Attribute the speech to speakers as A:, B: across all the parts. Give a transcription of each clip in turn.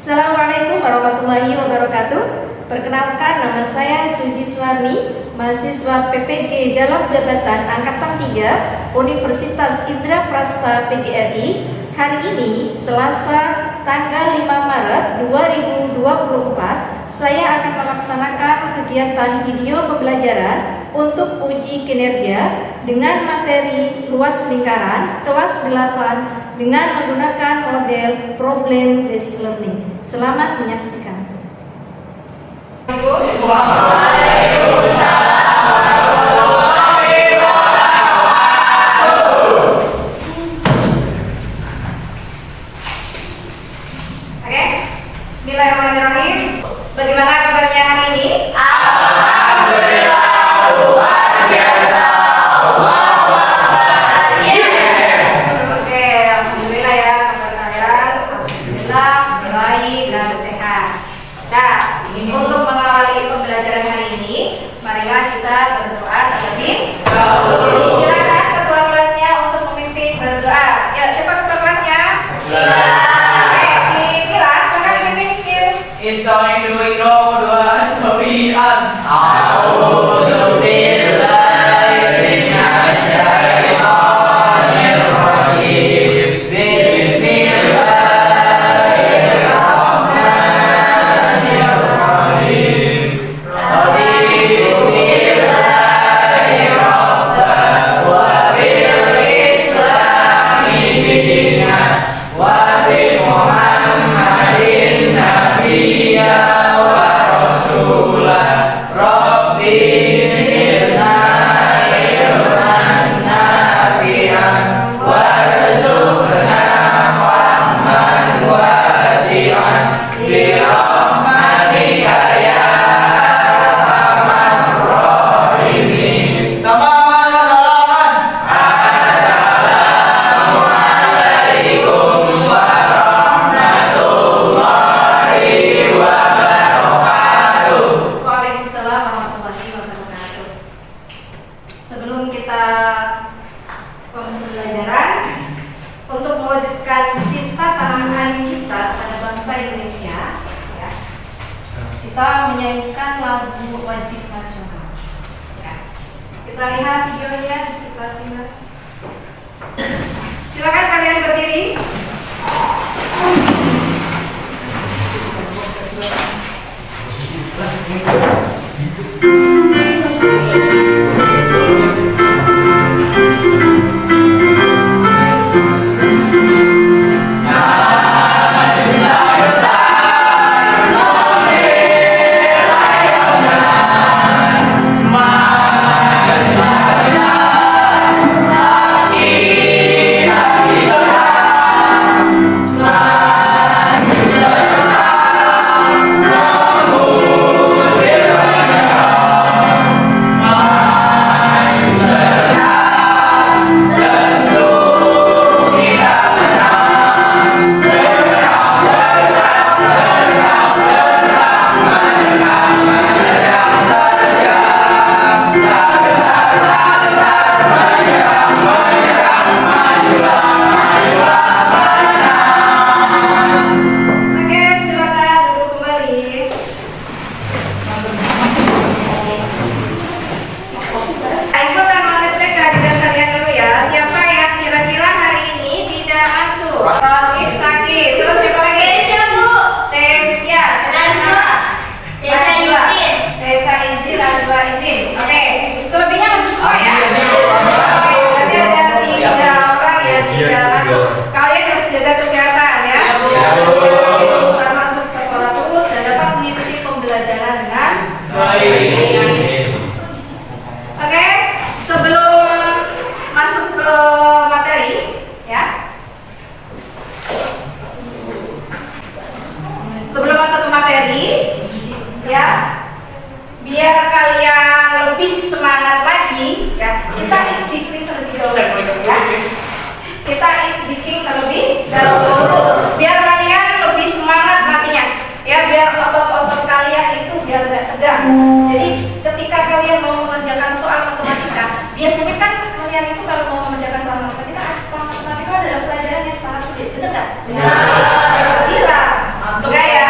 A: Assalamualaikum warahmatullahi wabarakatuh. Perkenalkan, nama saya Suji Suwarni, mahasiswa PPG dalam jabatan Angkatan 3 Universitas Indraprasta PGRI. Hari ini, Selasa, tanggal 5 Maret 2024, saya akan melaksanakan kegiatan video pembelajaran untuk uji kinerja dengan materi luas lingkaran kelas 8 dengan menggunakan model problem based learning. Selamat menyaksikan. Oke, bismillahirrahmanirrahim. Bagaimana kabarnya hari ini?
B: Alhamdulillah, luar biasa.
A: Oke, alhamdulillah ya kabar kalian. Alhamdulillah baik dan sehat. Nah, untuk mengawali pembelajaran hari ini, marilah kita berdoa terlebih dahulu. Silakan ketua kelasnya untuk memimpin berdoa. Ya, siapa ketua kelasnya? Oke, si Tira, silakan memimpin.
B: Is going to ignore dua sobian. A'udzu billahi minasy syaithanir rajim. Bismillahirrahmanirrahim. Raditu billahi rabban wa bil islami dinan wa bi Muhammadin nabiyya wa rasulah. Rabbi zidna ilman nafi'an warzuqna fahman wasi'an bi rahmatika ya arhamar rahimin. Tamaman wa salaman. Assalamualaikum warahmatullahi wabarakatuh.
A: Waalaikumsalam warahmatullahi wabarakatuh. Sebelum kita pembelajaran, untuk mewujudkan cinta tanah air kita pada bangsa Indonesia, ya, kita menyanyikan lagu wajib nasional. Ya. Kita lihat videonya, kita simak. Silakan kalian berdiri. Oke, silakan duduk kembali. Aku akan mengecek kehadiran kalian dulu ya. Siapa yang kira-kira hari ini tidak masuk? Roshid sakit. Terus siapa lagi? Sesya, Bu. Sesya. Sesa izin, Nazwa izin. Oke, selebihnya masuk semua ya. Oke, berarti ada 3 orang yang tidak masuk. Kalian harus jaga kesehatan ya. Bisa masuk sekolah terus dan dapat mengikuti pembelajaran dengan baik. Oke, sebelum masuk ke materi, ya. Sebelum masuk ke materi, ya, biar kalian lebih semangat lagi, ya, kita speaking terlebih dahulu, ya. Kita speaking terlebih dahulu, biar kalian lebih semangat nantinya, ya, biar otot-otot kalian itu biar tidak tegang. Jadi ketika kalian mau mengerjakan soal matematika, biasanya kan kalian itu kalau mau mengerjakan soal matematika adalah pelajaran yang sangat sulit, betul nggak? Saya bilang, enggak ya?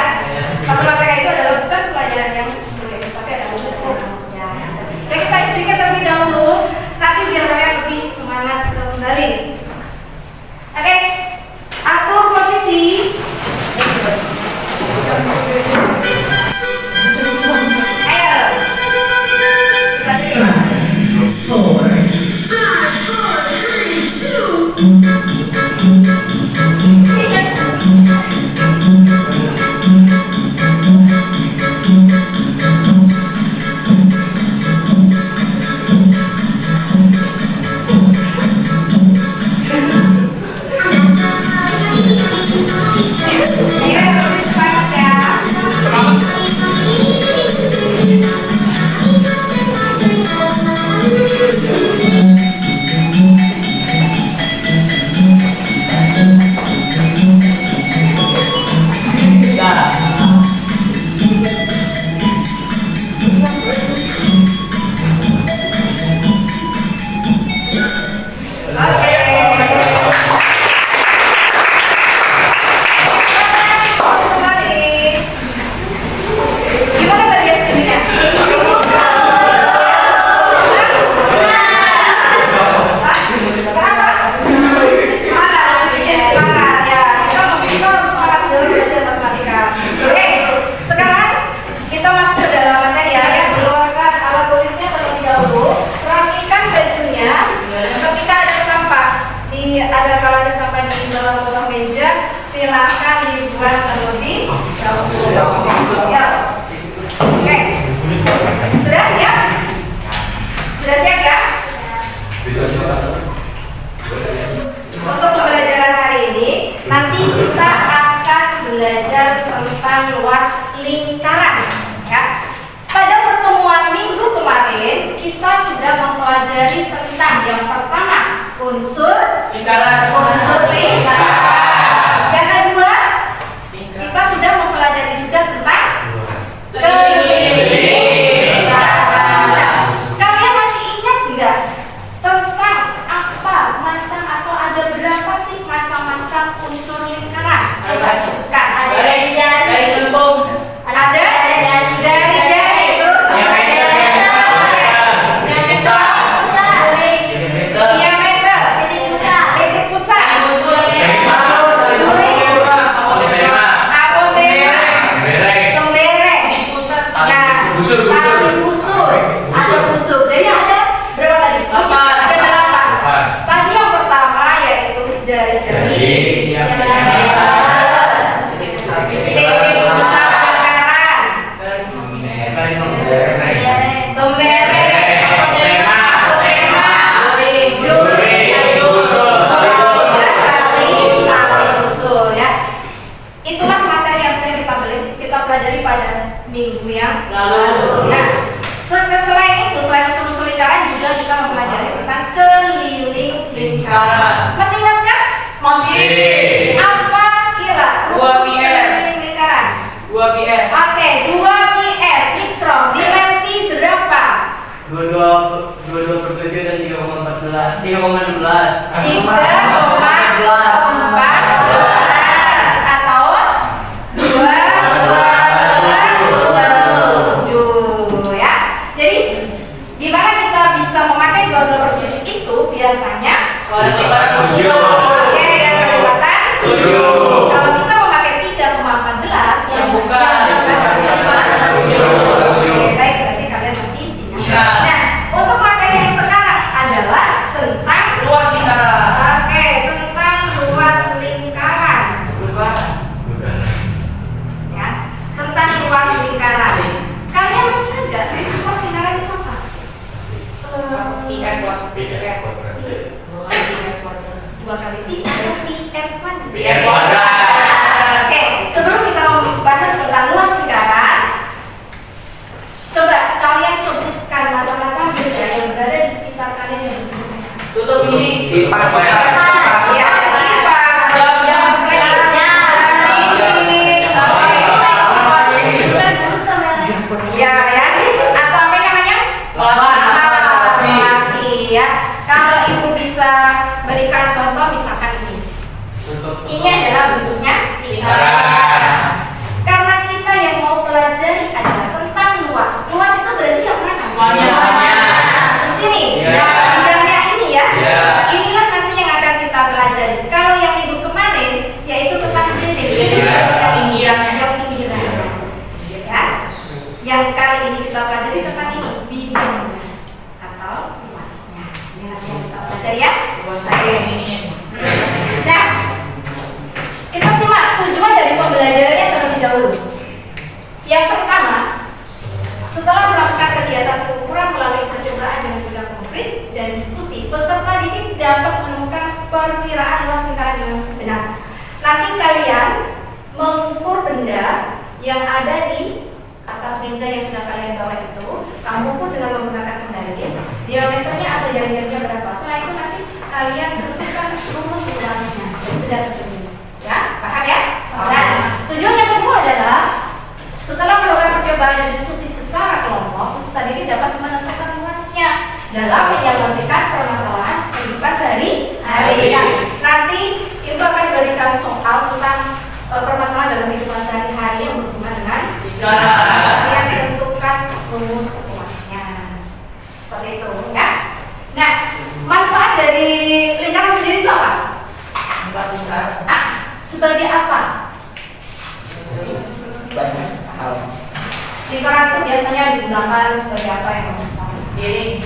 A: tentang luas lingkaran. Ya. Pada pertemuan minggu kemarin kita sudah mempelajari tentang yang pertama unsur
B: Lingkaran.
A: Yang kedua kita sudah mempelajari juga tentang lingkaran. Kalian masih ingat nggak tentang apa macam atau ada berapa sih macam-macam unsur lingkaran? Coba sebutkan. Ada
B: Garis lengkung.
A: ada jari-jari, terus diameter, titik pusat, temberek, nah, tali busur, ada busur. Jadi ada berapa tadi? Ada 8. Tadi yang pertama yaitu jari-jari, titik pusat lingkaran, temberek, busur ya. Itulah materi yang sudah kita pelajari pada minggu yang lalu. Nah, selain itu, selain unsur-unsur lingkaran juga kita mempelajari tentang keliling lingkaran. Masih ingat kan?
B: Masih.
A: Apa kira?
B: 2
A: rumus
B: pi r.
A: keliling lingkaran.
B: 2 PR.
A: Oke, 2 pi r. Ikrom, nilai pi berapa?
B: 22/7 dan 3,14. 3,16.
A: 3,14 atau 2,27 ya. Jadi gimana kita bisa memakai 22/7 itu biasanya?
B: Kalau ada kelipatan
A: Oke, yang kelipatan 7. Kalau kita memakai 3,14
B: Yang bukan.
A: Oke, baik, berarti kalian masih ingat.
B: Iya.
A: Nah, untuk materi yang sekarang adalah tentang
B: luas lingkaran.
A: Oke, tentang luas lingkaran. Ya, tentang luas lingkaran. Kalian masih ingat nggak? Luas lingkaran itu apa?
B: Pi r kuadrat.
A: 2 kali pi atau pi r kuadrat?
B: Pi r kuadrat.
A: Oke, sebelum kita membahas tentang luas lingkaran, coba sekalian sebutkan macam-macam benda yang berada di sekitar kalian yang berbeda.
B: Tutup ini.
C: Kipas.
A: Ya, kipas,
B: Jam.
A: ya, atau apa namanya? Masih ya. Kalau ibu bisa berikan contoh, misalkan ini adalah bentuknya
B: Lingkaran.
A: Karena kita yang mau pelajari adalah tentang luas. Luas itu berarti yang mana?
B: Semuanya.
A: Di sini.
B: Ya.
A: Nah, bidangnya ini ya.
B: Ya.
A: Inilah nanti yang akan kita pelajari. Kalau yang minggu kemarin yaitu tentang titik.
B: Pinggiran.
A: Yang pinggiran. Ya. Yang kali ini kita pelajari tentang ini bidangnya atau luasnya. Ini nanti yang kita pelajari ya. Oke. Nah, kita simak tujuan dari pembelajarannya terlebih dahulu. Yang pertama, setelah melakukan kegiatan pengukuran melalui percobaan dengan benda konkret dan diskusi, peserta didik dapat menemukan perkiraan luas lingkaran dengan benar. Nanti kalian mengukur benda yang ada di atas meja yang sudah kalian bawa itu, kamu ukur dengan menggunakan penggaris, diameternya atau jari-jarinya berapa. Setelah itu nanti kalian tentukan rumus luasnya dari benda tersebut. Ya, paham ya? Nah, tujuan yang kedua adalah setelah melakukan percobaan dan diskusi secara kelompok, peserta didik dapat menentukan luasnya dalam menyelesaikan permasalahan kehidupan sehari-hari. Nah, nanti itu akan diberikan soal tentang permasalahan dalam kehidupan sehari-hari yang berhubungan dengan
B: Lingkaran.
A: kalian tentukan rumus luasnya. Seperti itu, ya. Nah, manfaat dari lingkaran sendiri itu apa? Sebagai apa?
C: Banyak hal.
A: Lingkaran itu biasanya digunakan sebagai apa yang kamu tahu? Piring,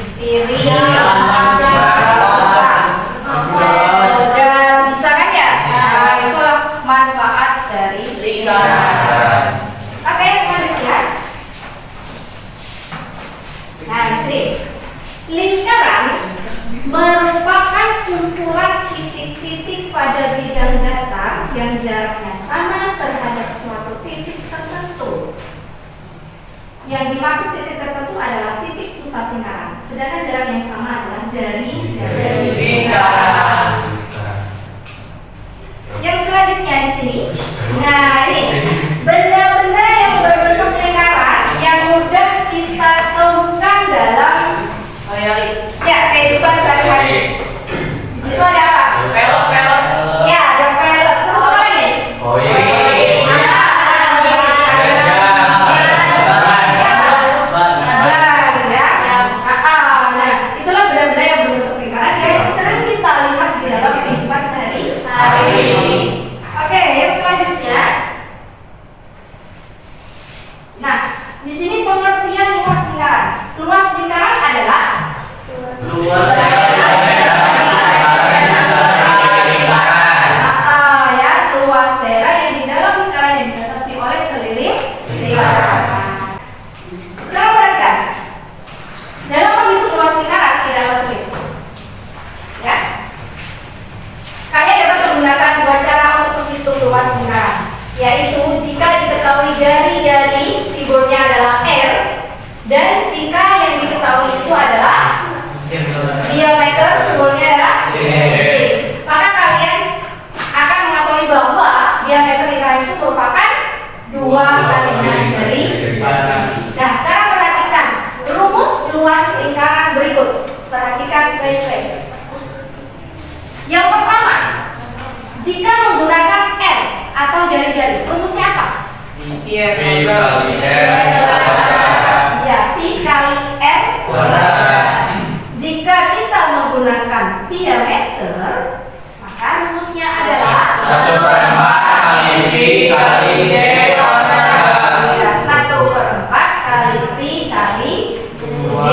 A: dan bisa kan ya? Nah, itulah manfaat dari
B: Lingkaran.
A: Oke, selanjutnya. Nah, di sini lingkaran merupakan kumpulan titik-titik pada bidang datar yang jaraknya sama terhadap suatu titik dimaksud titik tertentu adalah titik pusat lingkaran. Sedangkan jarak yang sama adalah jari
B: Lingkaran.
A: Yang selanjutnya di sini, nah ini benda-benda yang berbentuk lingkaran yang mudah kita temukan dalam kehidupan sehari-hari. Di situ ada apa?
B: Pelot.
A: Ya, ada pelek. Terus apa lagi? Nah, itulah benda-benda yang berbentuk lingkaran yang sering kita lihat di dalam kehidupan sehari-hari. Oke, yang selanjutnya. Nah, di sini pengertian luas lingkaran. Luas lingkaran adalah
B: Luas
A: luas daerah yang di dalam lingkaran yang dibatasi oleh keliling lingkaran. Sekarang perhatikan, dalam menghitung luas lingkaran tidaklah sulit. Ya, kalian dapat menggunakan dua cara untuk menghitung luas lingkaran, yaitu jika diketahui jari-jari simbolnya adalah R, dan jika yang diketahui itu adalah diameter simbolnya adalah D. Maka kalian akan mengetahui bahwa diameter lingkaran itu merupakan 2 kalinya dari. Nah, sekarang perhatikan rumus luas lingkaran berikut. Perhatikan baik-baik. Yang pertama, jika menggunakan R atau jari-jari, rumusnya apa? Ya, Pi kali R. Jika kita menggunakan diameter, maka rumusnya adalah
B: 1/4 kali Pi kali D kuadrat.
A: Ya, 1/4 kali Pi kali D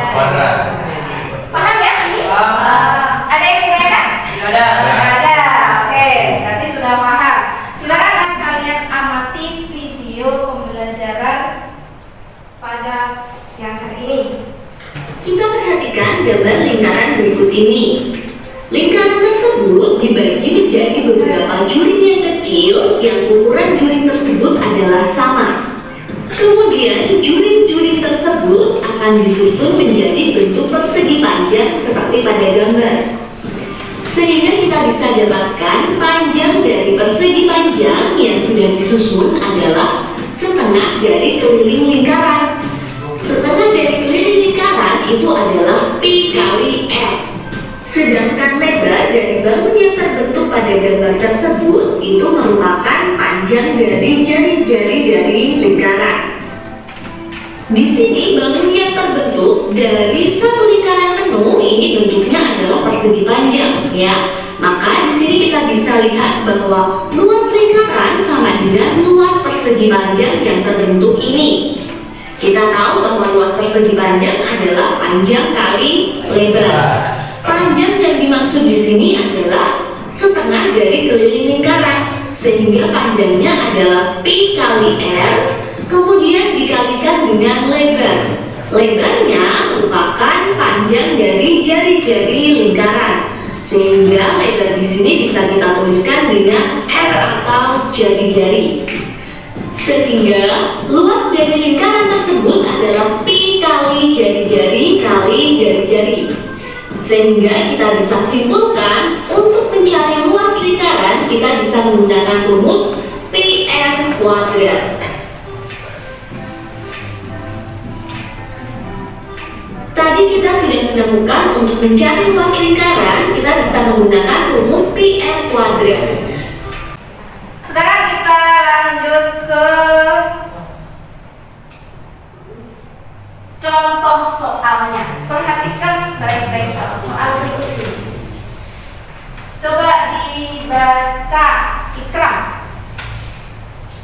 A: kuadrat. Paham ya ini? Ada yang ditanyakan?
B: Ada.
A: Ada. Oke, berarti sudah paham. Silakan kalian amati video pembelajaran pada siang hari ini.
C: Kita perhatikan gambar lingkaran berikut ini. Lingkaran tersebut dibagi menjadi beberapa juring yang kecil yang ukuran juring tersebut adalah sama. Kemudian juring-juring tersebut akan disusun menjadi bentuk persegi panjang seperti pada gambar. Sehingga kita bisa dapatkan panjang dari persegi panjang yang sudah disusun adalah setengah dari keliling lingkaran. Setengah dari keliling lingkaran itu adalah Pi kali R. Sedangkan lebar dari bangun yang terbentuk pada gambar tersebut itu merupakan panjang dari jari-jari dari lingkaran. Di sini bangun yang terbentuk dari satu lingkaran penuh ini bentuknya adalah persegi panjang, ya. Maka di sini kita bisa lihat bahwa luas lingkaran sama dengan luas persegi panjang yang terbentuk ini. Kita tahu bahwa luas persegi panjang adalah panjang kali lebar. Panjang yang dimaksud di sini adalah setengah dari keliling lingkaran, sehingga panjangnya adalah Pi kali R, kemudian dikalikan dengan lebar. Lebarnya merupakan panjang dari jari-jari lingkaran, sehingga lebar di sini bisa kita tuliskan dengan R atau jari-jari. Sehingga luas dari lingkaran tersebut adalah Pi kali jari-jari kali jari-jari. Sehingga kita bisa simpulkan untuk mencari luas lingkaran kita bisa menggunakan rumus Pr kuadrat. Tadi kita sudah menemukan untuk mencari luas lingkaran kita bisa menggunakan rumus Pr kuadrat.
A: Sekarang kita lanjut ke contoh soalnya. Perhatikan baik-baik soal berikut ini. Coba dibaca, Ikram.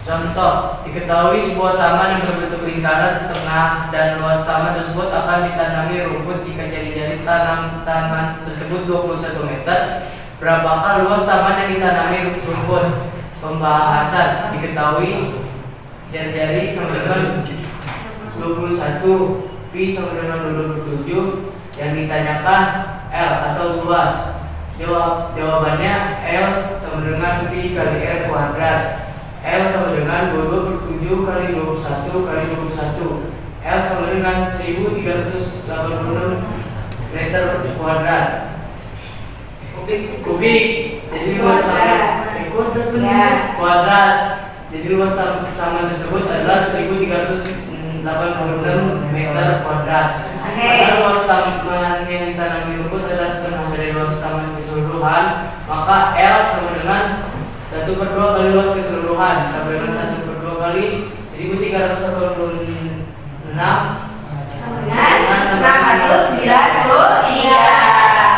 B: Contoh, diketahui sebuah taman yang berbentuk lingkaran setengah dan luas taman tersebut akan ditanami rumput jika jari-jari taman tersebut 21 meter. Berapakah luas taman yang ditanami rumput? Pembahasan, diketahui jari-jari sama dengan 21, Pi sama dengan 27. Yang ditanyakan L atau luas. Jawabannya L sama dengan Pi kali R kuadrat. L sama dengan 22/7 kali 21 kali 21. L sama dengan 1386 meter kuadrat. Kubik. Jadi luas kuadrat. Jadi luas taman tersebut adalah 1386 meter kuadrat. Karena luas taman yang ditanami rumput adalah setengah dari luas taman keseluruhan, maka L sama dengan 1/2 kali luas keseluruhan sama dengan 1/2 kali 1386
A: sama dengan 693.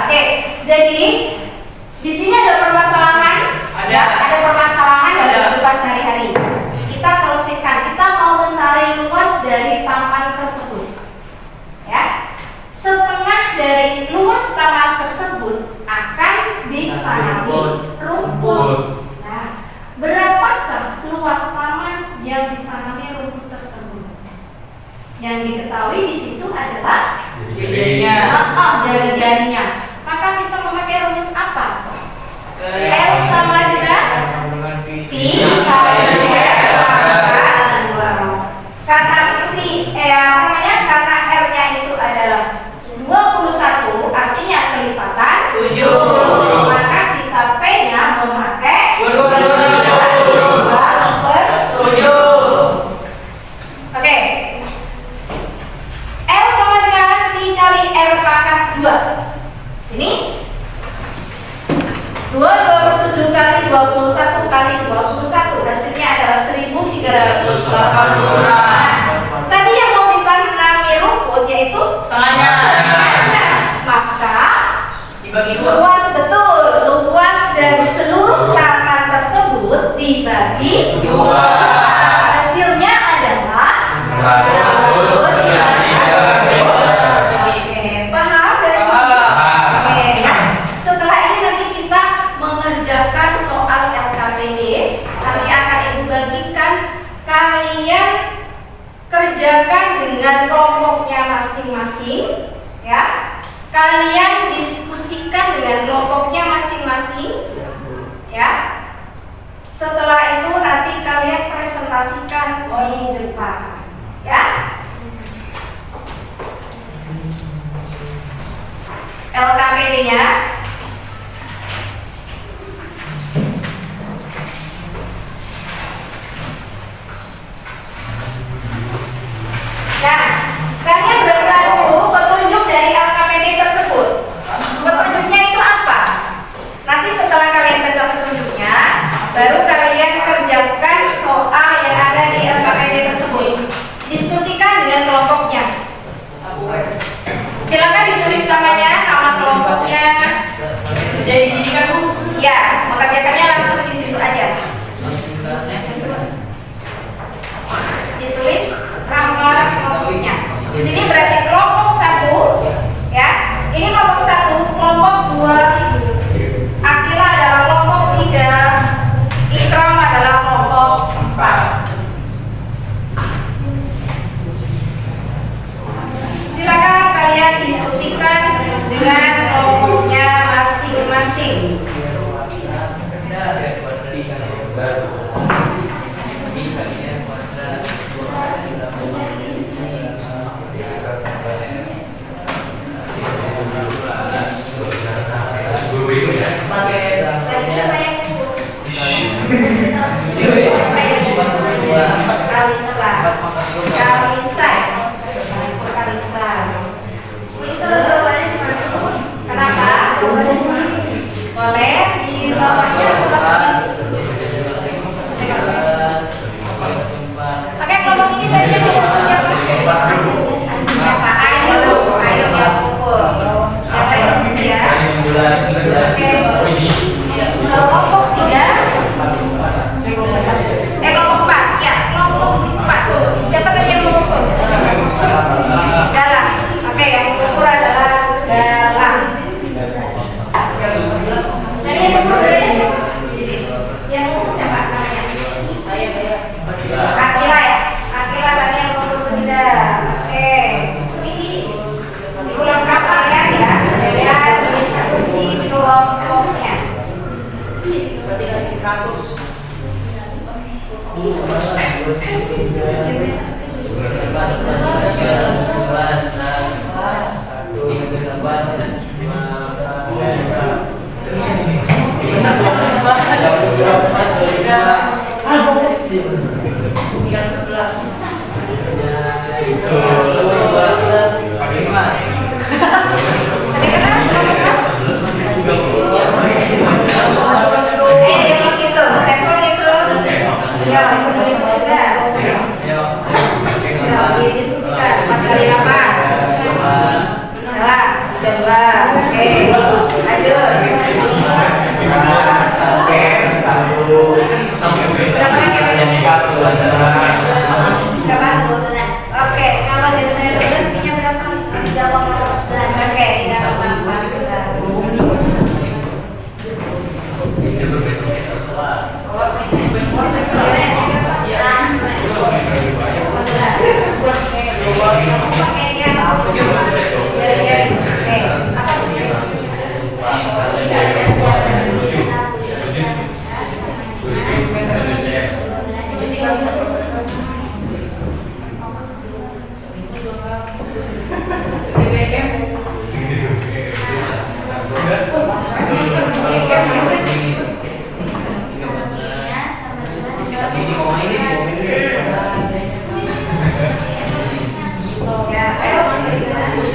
A: Oke, jadi di sini ada permasalahan. Ada permasalahan dalam kehidupan sehari-hari. Kita selesaikan. Kita mau mencari luas dari taman tersebut. Ya, setengah dari luas taman tersebut akan ditanami rumput. Nah, berapakah luas taman yang ditanami rumput tersebut? Yang diketahui di situ adalah jari-jarinya. Maka kita memakai rumus apa? L sama dengan V kali R pangkat 2. Karena karena R-nya itu adalah 21, artinya kelipatan 7. Maka kita P-nya memakai 2/7. Oke. L sama dengan V kali R pangkat 2. Sini 2/7 kali 21 kali 21, hasilnya adalah 1380. Tadi yang mau ditanami rumput yaitu setengahnya. Maka dibagi 2. Luas dari seluruh taman tersebut dibagi 2. Hasilnya adalah 133. Paham dari sini? Oke, ya. Setelah ini nanti kita mengerjakan soal LKPD. Nanti akan Ibu bagikan, kalian kerjakan dengan kelompoknya masing-masing, ya. Kalian diskusikan dengan kelompoknya masing-masing, ya. Setelah itu nanti kalian presentasikan di depan, ya. LKPD-nya nah, kalian baca dulu petunjuk dari LKPD tersebut. Petunjuknya itu apa? Nanti setelah kalian baca petunjuknya, baru kalian kerjakan soal yang ada di LKPD tersebut. Diskusikan dengan kelompoknya. Silakan ditulis namanya, nama kelompoknya.
B: Jadi di sini kan Bu?
A: Ya, mengerjakannya langsung di situ aja. Ditulis nama kelompoknya. Di sini berarti kelompok 1, ya. Ini kelompok 1, kelompok 2, Akila adalah kelompok 3, Ikram adalah kelompok 4. Silakan kalian diskusikan dengan kelompoknya masing-masing. Tadi siapa yang Kalisa. Kenapa? Boleh di bawahnya Oke, kelompok ini tadi yang kelompok siapa? Siapa? Ayo yang ukur. Siapa yang diskusi ya? Oke. Kelompok 3. Kelompok 4. Ya, kelompok 4 tuh. Siapa tadi yang mengukur? Galang. Oke, yang mengukur adalah Galang. Tadi yang mengukur berarti siapa? Yang mengukur siapa namanya? Akila ya? Akila tadi yang mengukur tidak. Oke. Diulangkan kalian ya. Kalian diskusi kelompoknya.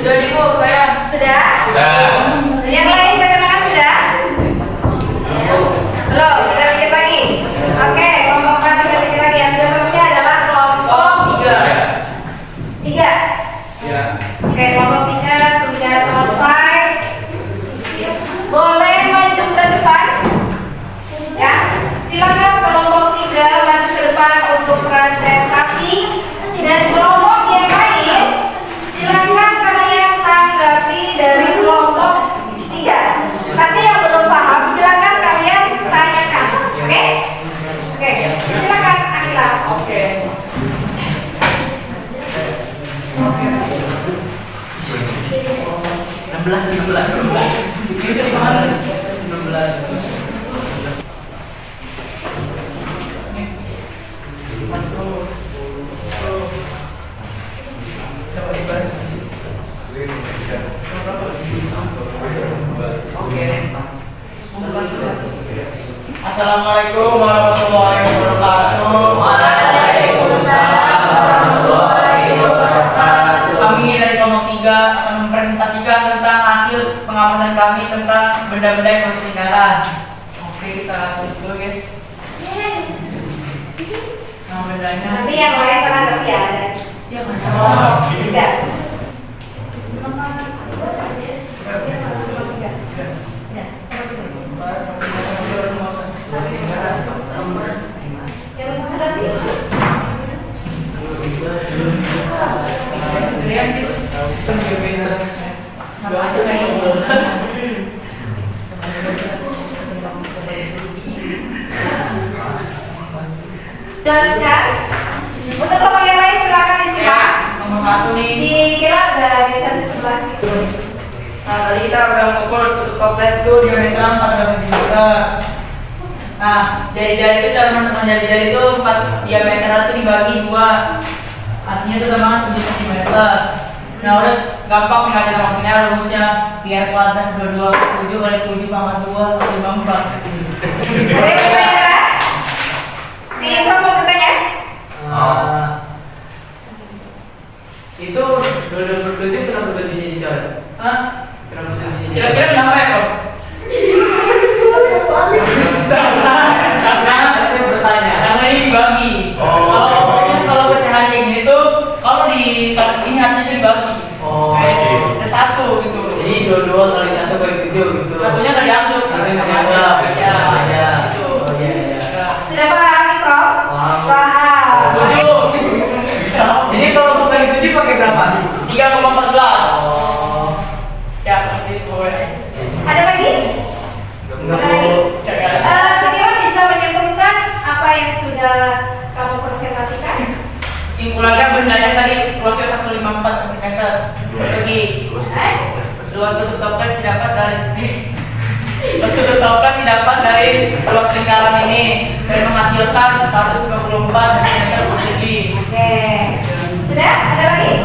B: Sudah nih Bu, saya.
A: Sudah? Yang lain bagaimana sudah? Belum, kita dikit lagi. Oke, kelompok kita dikit lagi. Yang sudah selesai adalah kelompok 3. Oke, kelompok 3 sudah selesai. Boleh maju ke depan? Ya, silakan kelompok 3 maju ke depan untuk presentasi. Dan kelompok yang lain, silakan kalian tanggapi dari kelompok 3. Nanti yang belum paham, silakan kalian tanyakan. Oke? Oke, silakan Akila.
B: Oke. Enam belas. Ini bisa dimana? 16. Assalamualaikum warahmatullahi wabarakatuh.
A: Waalaikumsalam warahmatullahi wabarakatuh.
B: Kami dari kelompok 3 akan mempresentasikan tentang hasil pengamatan kami tentang benda-benda yang berketinggalan. Oke, kita tulis dulu guys. Nama bendanya.
A: Nanti yang lain tanggapi ya.
B: Iya kan?
A: Kelompok 3. Yang sudah sih?
B: Sama aja kayak jelas.
A: Jelaskan. Untuk kelompok yang lain silakan disimak.
B: Nomor 1 nih.
A: Si Kira ada geser di sebelah.
B: Nah, tadi kita udah mengukur tutup toples itu diameter 4 cm. Nah, jari-jari itu cara menentukan jari-jari itu 4 diameter itu dibagi 2. Artinya itu sama 7 cm. Nah, udah gampang tinggal kita maksudnya rumusnya biar kuadrat 22 7 kali 7 pangkat 2 kali 54.
A: Ada yang bertanya? Si Imron mau bertanya?
B: Itu 27 kenapa 7-nya dicoret? Hah? Kenapa 7-nya dicoret? Kira-kira kenapa ya, Bro? Saya bertanya. Karena ini dibagi. Kalau pecahan kayak gini tuh, kalau di ini artinya dibagi. Ada 1 gitu. Jadi 22 kali 1 kali 7 gitu. Satunya nggak diambil. Satunya nggak diambil. Ya. Gitu.
A: Sudah paham Imron? Paham.
B: Jadi kalau untuk kali 7 pakai berapa? 3,14. Ya, sih boleh.
A: Ada lagi? Ada lagi? Sekira bisa menyimpulkan apa yang sudah kamu presentasikan?
B: Kesimpulannya bendanya tadi luasnya 154 cm persegi. Luas tutup toples didapat dari luas lingkaran ini dan menghasilkan 154 cm persegi.
A: Oke. Sudah? Ada lagi?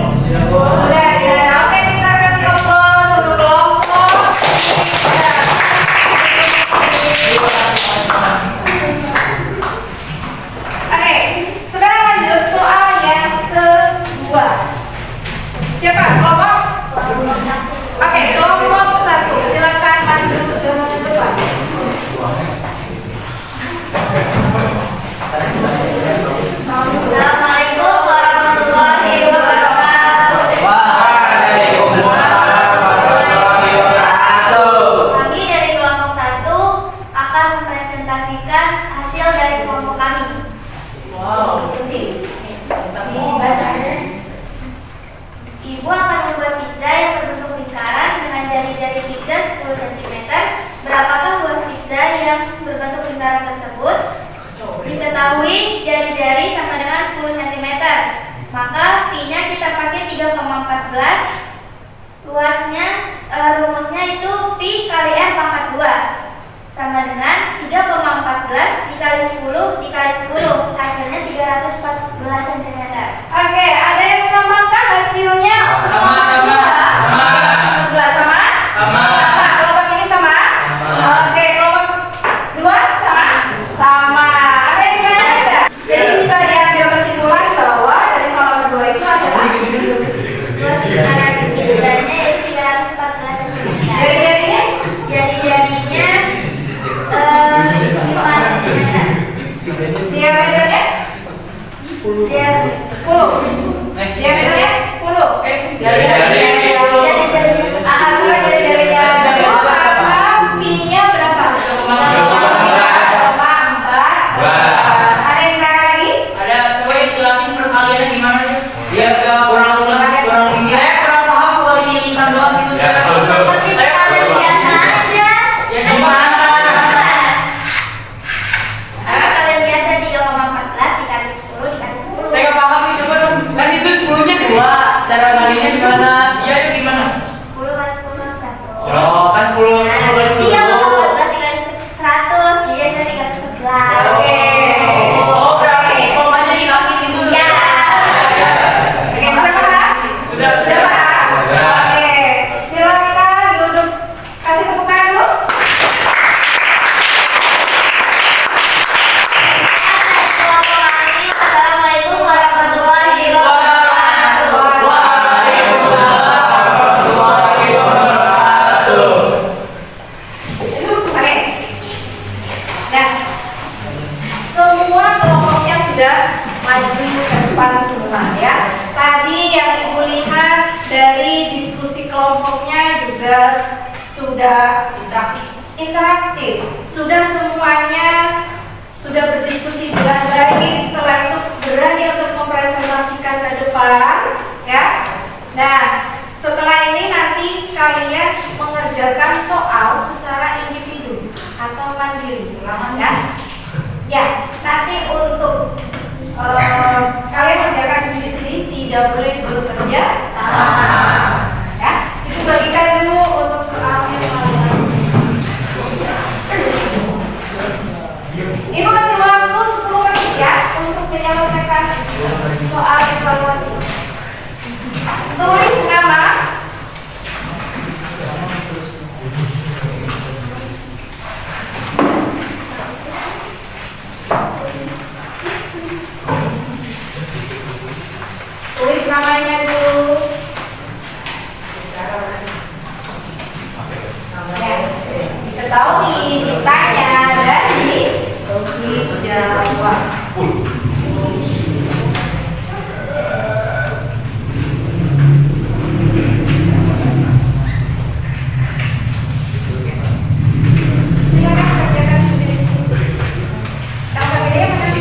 D: Diketahui jari-jari sama dengan 10 cm. Maka pi-nya kita pakai 3,14. Rumusnya itu pi kali r pangkat 2 sama dengan 3,14 dikali 10 dikali 10. Hasilnya 314 cm.
A: Oke, ada yang samakah hasilnya?
B: Sama.
A: Sebelah sama?
B: Sama.
A: Kelompok ini sama? Oke, kelompok 2 sama? Sama. Ada yang ditanya enggak? Jadi bisa diambil kesimpulan bahwa dari soal kedua itu adalah
D: Sekarang nilainya itu 314 cm.
A: jari-jarinya
D: Jari-jarinya 5 cm.
A: diameternya
D: Dia
A: 10. Diameternya 10.
B: Jari-jari.
A: Aturan jari-jarinya 10 maka pi-nya berapa? 3,14. Ada yang ditanya lagi?
B: Ada, coba jelasin perkaliannya gimana ya? Dia kurang paham kalau di lisan doang gitu.
D: Seperti perkalian biasa aja.
B: Ya gimana?
D: Perkalian biasa 3,14 dikali 10 dikali 10.
B: Saya nggak paham itu, coba dong. Kan itu 10-nya 2. Cara baginya gimana? Iya itu gimana?
D: 10 kali 10 kali 100.
B: Oh, kan 10 kali 10.
D: 3,14 dikali 100 jadi hasilnya 311.
A: Oke.
B: Oh, berarti komanya dihilangin gitu.
D: Ya.
A: Oke, sudah paham?
B: Sudah.
A: Sudah paham? Oke, silakan duduk. Kasih tepuk tangan dulu.
D: Assalamualaikum warahmatullahi wabarakatuh.
A: Oke. Nah, semua kelompoknya sudah maju ke depan semua ya. Tadi yang Ibu lihat dari diskusi kelompoknya juga sudah interaktif. Sudah semuanya sudah berdiskusi dengan baik. Setelah itu berani untuk mempresentasikan ke depan ya. Nah, setelah ini nanti kalian mengerjakan soal secara individu atau mandiri ya. Ya, nanti untuk kalian kerjakan sendiri-sendiri, tidak boleh bekerja sama ya. Itu bagikan dulu untuk soal evaluasi. Ibu kasih waktu 10 menit ya untuk menyelesaikan soal evaluasi. Tulis nama, tulis namanya dulu. Ya, diketahui, ditanya dan dijawab. Silakan kerjakan sendiri-sendiri. Kalau bedanya macam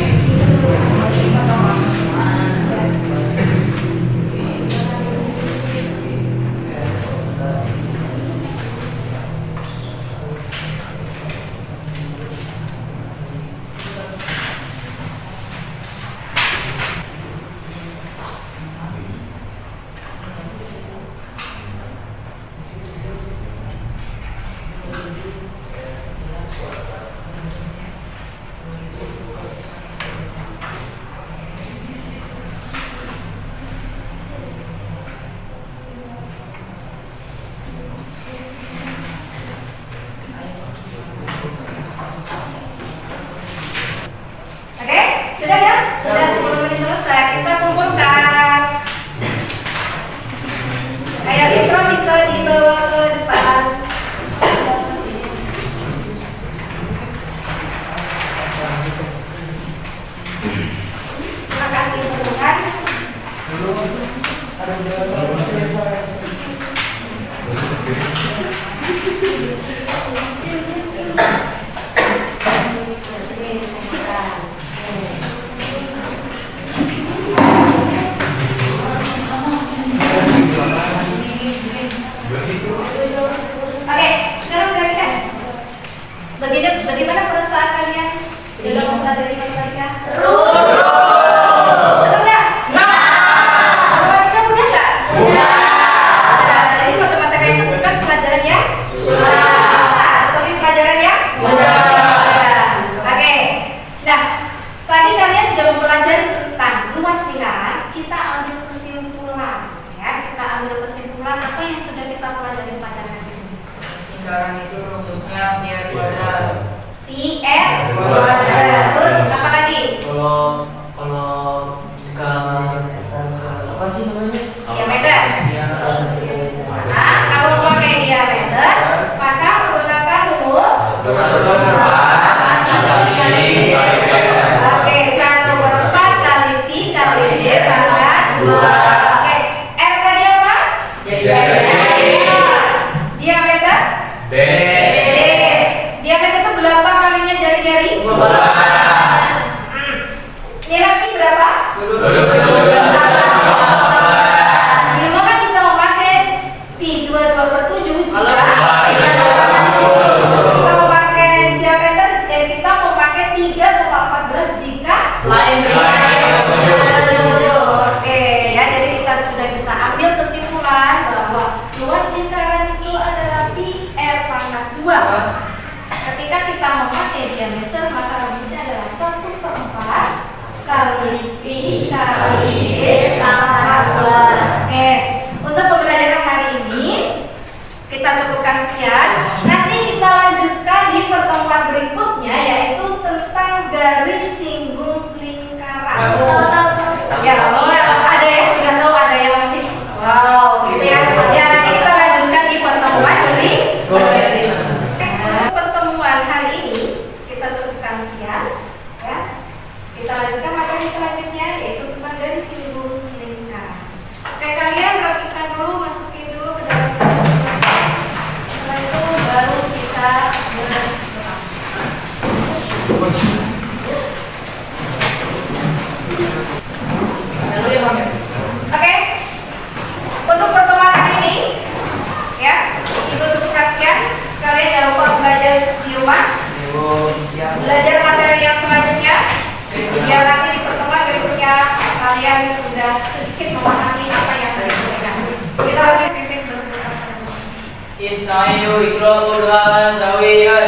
A: Oke, sudah ya? Sudah 10 menit selesai. Kita kumpulkan. Ayo intro bisa dibawa ke depan. Silakan dikumpulkan. Oke, sekarang perhatikan. Bagaimana perasaan kalian dalam mempelajari matematika? Seru
B: apa sih namanya?
A: Diameter. Nah, kalau memakai diameter, maka menggunakan rumus. Oke, 1/4 kali pi kali d pangkat 2. Oke, R tadi apa? Diameter?
B: D.
A: Diameter itu berapa kalinya jari-jari? Nilai pi berapa? Minimal kan kita memakai pi 22/7 jika kita memakai diameter, kita memakai 3,14 jika Oke, ya, jadi kita sudah bisa ambil kesimpulan bahwa luas lingkaran itu adalah pi r pangkat 2. Ketika kita memakai diameter, maka rumusnya adalah 1/4 kali pi kali d pangkat 2. Oke, untuk pembelajaran hari ini kita cukupkan sekian. Nanti kita lanjutkan di pertemuan berikutnya, yaitu tentang garis singgung lingkaran. Ya, ada yang sudah tahu, ada yang masih wow, gitu ya. Ya, nanti kita lanjutkan di pertemuan berikutnya. Untuk pertemuan hari ini kita cukupkan sekian, ya. Kita lanjutkan materi selanjutnya, yaitu tentang garis singgung lingkaran. Oke, kalian rapikan dulu, masukin dulu ke dalam kelas. Setelah itu baru kita bergerak. Oke, untuk pertemuan hari ini, ya, Ibu cukupkan sekian. Kalian jangan lupa belajar di rumah, belajar materi yang selanjutnya, biar nanti di pertemuan berikutnya kalian sudah sedikit memahami apa yang tadi disampaikan. Kita lagi pimpin bersama.
B: Istayu ikra'u doa sawiyan.